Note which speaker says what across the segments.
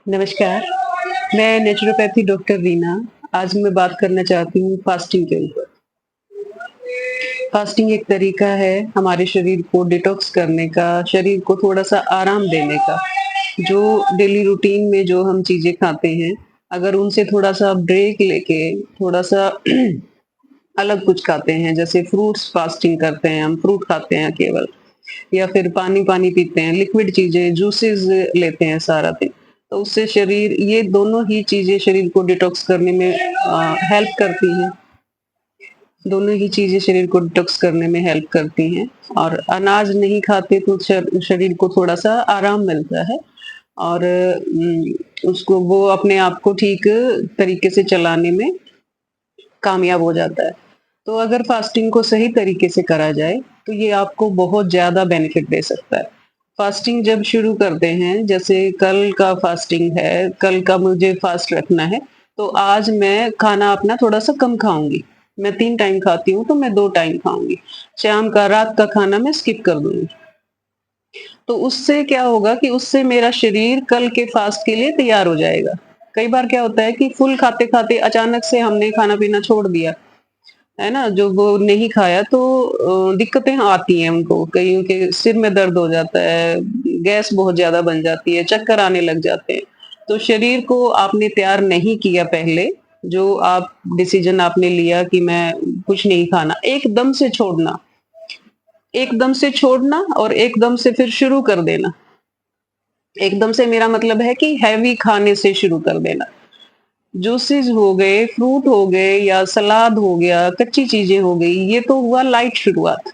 Speaker 1: नमस्कार, मैं naturopathy doctor Reena. आज मैं बात करना चाहती हूँ फास्टिंग के ऊपर। फास्टिंग एक तरीका है हमारे शरीर को डिटॉक्स करने का, शरीर को थोड़ा-सा आराम देने का। जो डेली रूटीन में जो हम चीज़ें खाते हैं, अगर उनसे थोड़ा-सा ब्रेक लेके थोड़ा-सा अलग कुछ खाते हैं, जैसे फ्रूट्स फास्टिंग करते हैं हम, फ्रूट खाते हैं केवल या फिर पानी-पानी पीते हैं, लिक्विड चीज़ें, जूसेस लेते हैं सारा दिन। तो उससे शरीर ये दोनों ही चीज़ें शरीर को डिटॉक्स करने में हेल्प करती हैं। दोनों ही चीज़ें शरीर को डिटॉक्स करने में हेल्प करती हैं और अनाज नहीं खाते तो शरीर को थोड़ा-सा आराम मिलता है और उसको वो अपने आप को ठीक तरीके से चलाने में कामयाब हो जाता है। तो अगर फास्टिंग को सही तरीके से करा जाए, तो ये आपको बहुत ज़्यादा बेनिफिट दे सकता है। फास्टिंग जब शुरू करते हैं, जैसे कल का फास्टिंग है, कल का मुझे फास्ट रखना है, तो आज मैं खाना अपना थोड़ा-सा कम खाऊँगी। मैं 3 टाइम खाती हूँ, तो मैं 2 टाइम खाऊँगी। शाम का, रात का खाना मैं स्किप कर दूँगी। तो उससे क्या होगा कि उससे मेरा शरीर कल के फास्ट के लिए तैयार हो जाएगा। कई बार क्या होता है कि फुल खाते-खाते अचानक से हमने खाना-पीना छोड़ दिया, है ना? जो वो नहीं खाया तो दिक्कतें आती हैं उनको, कईयों के सिर में दर्द हो जाता है, गैस बहुत ज़्यादा बन जाती है, चक्कर आने लग जाते हैं। तो शरीर को आपने तैयार नहीं किया पहले, जो आप डिसीज़न आपने लिया कि मैं कुछ नहीं खाना, एकदम से छोड़ना और एकदम से फिर शुरू कर देना। एकदम से मेरा मतलब है कि हेवी खाने से शुरू कर देना। जूसेस हो गए, फ्रूट हो गए या सलाद हो गया, कच्ची चीज़ें हो गई, ये तो हुआ लाइट शुरुआत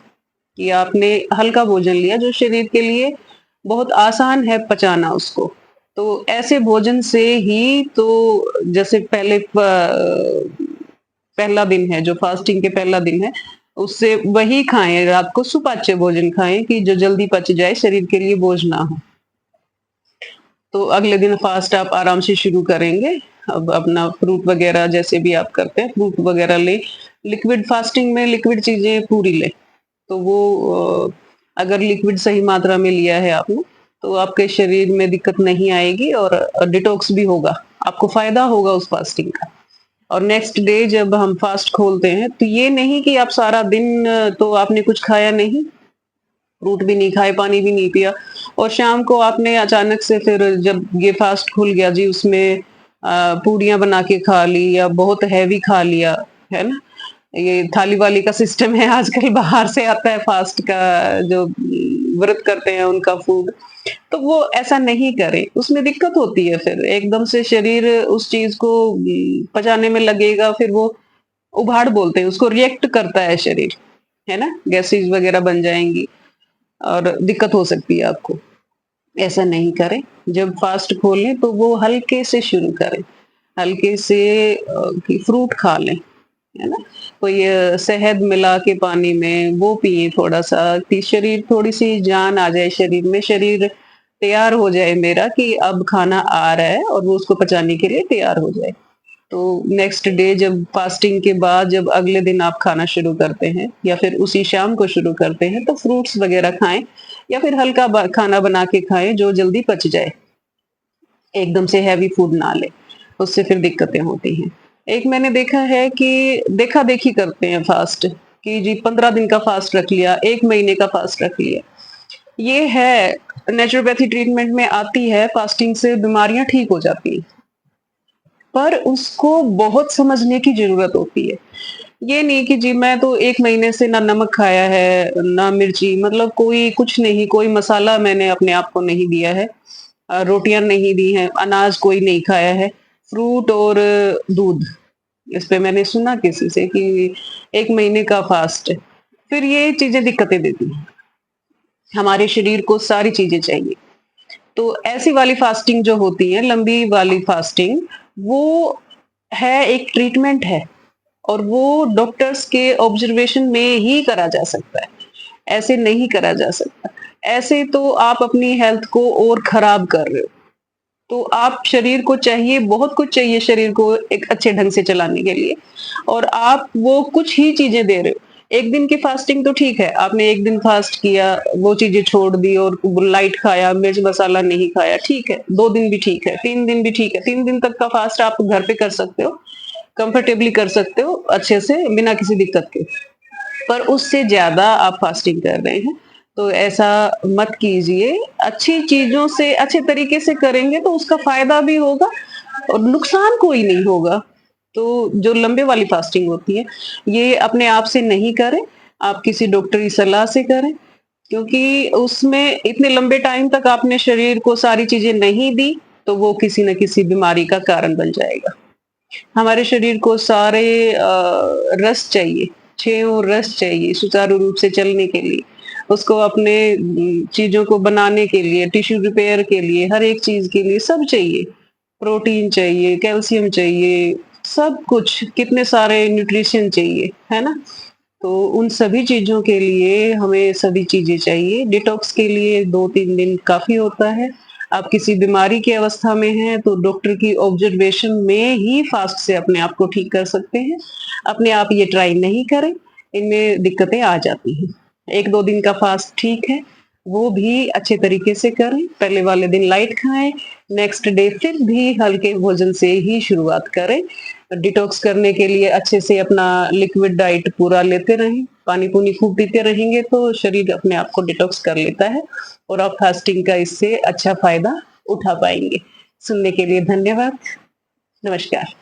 Speaker 1: कि आपने हल्का भोजन लिया जो शरीर के लिए बहुत आसान है पचाना उसको। तो ऐसे भोजन से ही तो जैसे पहला दिन है जो फास्टिंग के पहला दिन है, उससे वही खाएँ, रात को सुपाच्य भोजन खाएँ कि जो जल्दी पच जाए, शरीर के लिए बोझ ना हो। तो अगले दिन फास्ट आप आराम से शुरू करेंगे। अब अपना फ्रूट वगैरह जैसे भी आप करते हैं, फ्रूट वगैरह लें। लिक्विड फास्टिंग में लिक्विड चीज़ें पूरी लें। तो वो अगर लिक्विड सही मात्रा में लिया है आपने, तो आपके शरीर में दिक्कत नहीं आएगी और डिटॉक्स भी होगा। आपको फ़ायदा होगा उस फास्टिंग का। और नेक्स्ट डे जब हम फास्ट खोलते हैं, तो ये नहीं कि आप सारा दिन तो आपने कुछ खाया नहीं, फ्रूट भी नहीं खाए, पानी भी नहीं पिया और शाम को आपने अचानक से फिर जब ये फास्ट खुल गया जी उसमें पूड़ियाँ बना के खा ली या बहुत हैवी खा लिया, है ना? ये थाली वाली का सिस्टम है आजकल बाहर से आता है फास्ट का जो व्रत करते हैं उनका फूड, तो वो ऐसा नहीं करें, उसमें दिक्कत होती है फिर एकदम से शरीर उस चीज़ को पचाने में लगेगा, फिर वो उभाड़ बोलते हैं उसको, रिएक्ट करता है शरीर, है ना? गैसेज़ वगैरह बन जाएँगी। और दिक्कत हो सकती है आपको। ऐसा नहीं करें। जब फास्ट खोलें तो वो हल्के से शुरू करें। हल्के से कि फ्रूट खा लें, है ना? कोई शहद मिला के पानी में वो पिएँ थोड़ा-सा कि शरीर थोड़ी-सी जान आ जाए शरीर में, शरीर तैयार हो जाए मेरा कि अब खाना आ रहा है और वो उसको पचाने के लिए तैयार हो जाए। तो नेक्स्ट डे जब फास्टिंग के बाद जब अगले दिन आप खाना शुरू करते हैं या फिर उसी शाम को शुरू करते हैं तो फ्रूट्स वगैरह खाएँ या फिर हल्का खाना बना के खाएँ जो जल्दी पच जाए। एकदम से हैवी फूड ना लें, उससे फिर दिक्कतें होती हैं। एक मैंने देखा है कि देखा-देखी करते हैं फास्ट कि जी 15 दिन का फास्ट रख लिया, 1 महीने का फास्ट रख लिया। ये है नेचुरोपैथी ट्रीटमेंट में आती है, फास्टिंग से बीमारियाँ ठीक हो जाती हैं। पर उसको बहुत समझने की ज़रूरत होती है। ये नहीं कि जी मैं तो 1 महीने से ना नमक खाया है, ना मिर्ची मतलब कोई कुछ नहीं, कोई मसाला मैंने अपने आप को नहीं दिया है। रोटियाँ नहीं दी हैं, अनाज कोई नहीं खाया है, फ्रूट और दूध। इस पे मैंने सुना किसी से कि 1 महीने का फास्ट है। फिर ये चीज़ें दिक्कतें देती हैं। हमारे शरीर को सारी चीज़ें चाहिए। तो ऐसी वाली फास्टिंग जो होती है, लंबी वाली फास्टिंग, वो है एक ट्रीटमेंट है और वो डॉक्टर्स के ऑब्जर्वेशन में ही करा जा सकता है, ऐसे नहीं करा जा सकता। ऐसे तो आप अपनी हेल्थ को और खराब कर रहे हो। तो आप शरीर को चाहिए बहुत कुछ चाहिए शरीर को एक अच्छे ढंग से चलाने के लिए और आप वो कुछ ही चीज़ें दे रहे हो। एक दिन की फास्टिंग तो ठीक है, आपने एक दिन फास्ट किया, वो चीज़ें छोड़ दी और लाइट खाया, मिर्च मसाला नहीं खाया, ठीक है। 2 दिन भी ठीक है, 3 दिन भी ठीक है। 3 दिन तक का फास्ट आप घर पे कर सकते हो, कंफर्टेबली कर सकते हो, अच्छे से बिना किसी दिक्कत के। पर उससे ज़्यादा आप फास्टिंग कर रहे हैं, तो ऐसा मत कीजिए। अच्छी चीज़ों से अच्छे तरीके से करेंगे तो उसका फ़ायदा भी होगा और नुकसान कोई नहीं होगा। तो जो लंबे वाली फास्टिंग होती है, ये अपने आप से नहीं करें, आप किसी डॉक्टर की सलाह से करें, क्योंकि उसमें इतने लंबे टाइम तक आपने शरीर को सारी चीज़ें नहीं दी, तो वो किसी न किसी बीमारी का कारण बन जाएगा। हमारे शरीर को सारे रस चाहिए, 6 रस चाहिए सुचारू रूप से चलने के लिए। उसको अपने चीज़ों को बनाने के लिए, टिश्यू रिपेयर के लिए, हर एक चीज़ के लिए सब चाहिए। प्रोटीन चाहिए, कैल्शियम चाहिए, सब कुछ कितने सारे न्यूट्रिशन चाहिए, है ना? तो उन सभी चीज़ों के लिए हमें सभी चीज़ें चाहिए। डिटॉक्स के लिए 2-3 दिन काफ़ी होता है। आप किसी बीमारी की अवस्था में हैं तो डॉक्टर की ऑब्जर्वेशन में ही फास्ट से अपने आप को ठीक कर सकते हैं। अपने आप ये ट्राई नहीं करें, इनमें दिक्कतें आ जाती हैं। 1-2 दिन का फास्ट ठीक है, वो भी अच्छे तरीके से करें। पहले वाले दिन लाइट खाएँ, नेक्स्ट डे फिर भी हल्के भोजन से ही शुरुआत करें। डिटॉक्स करने के लिए अच्छे से अपना लिक्विड डाइट पूरा लेते रहें, पानी-पूनी खूब पीते रहेंगे तो शरीर अपने आप को डिटॉक्स कर लेता है और आप फास्टिंग का इससे अच्छा फ़ायदा उठा पाएँगे। सुनने के लिए धन्यवाद। नमस्कार।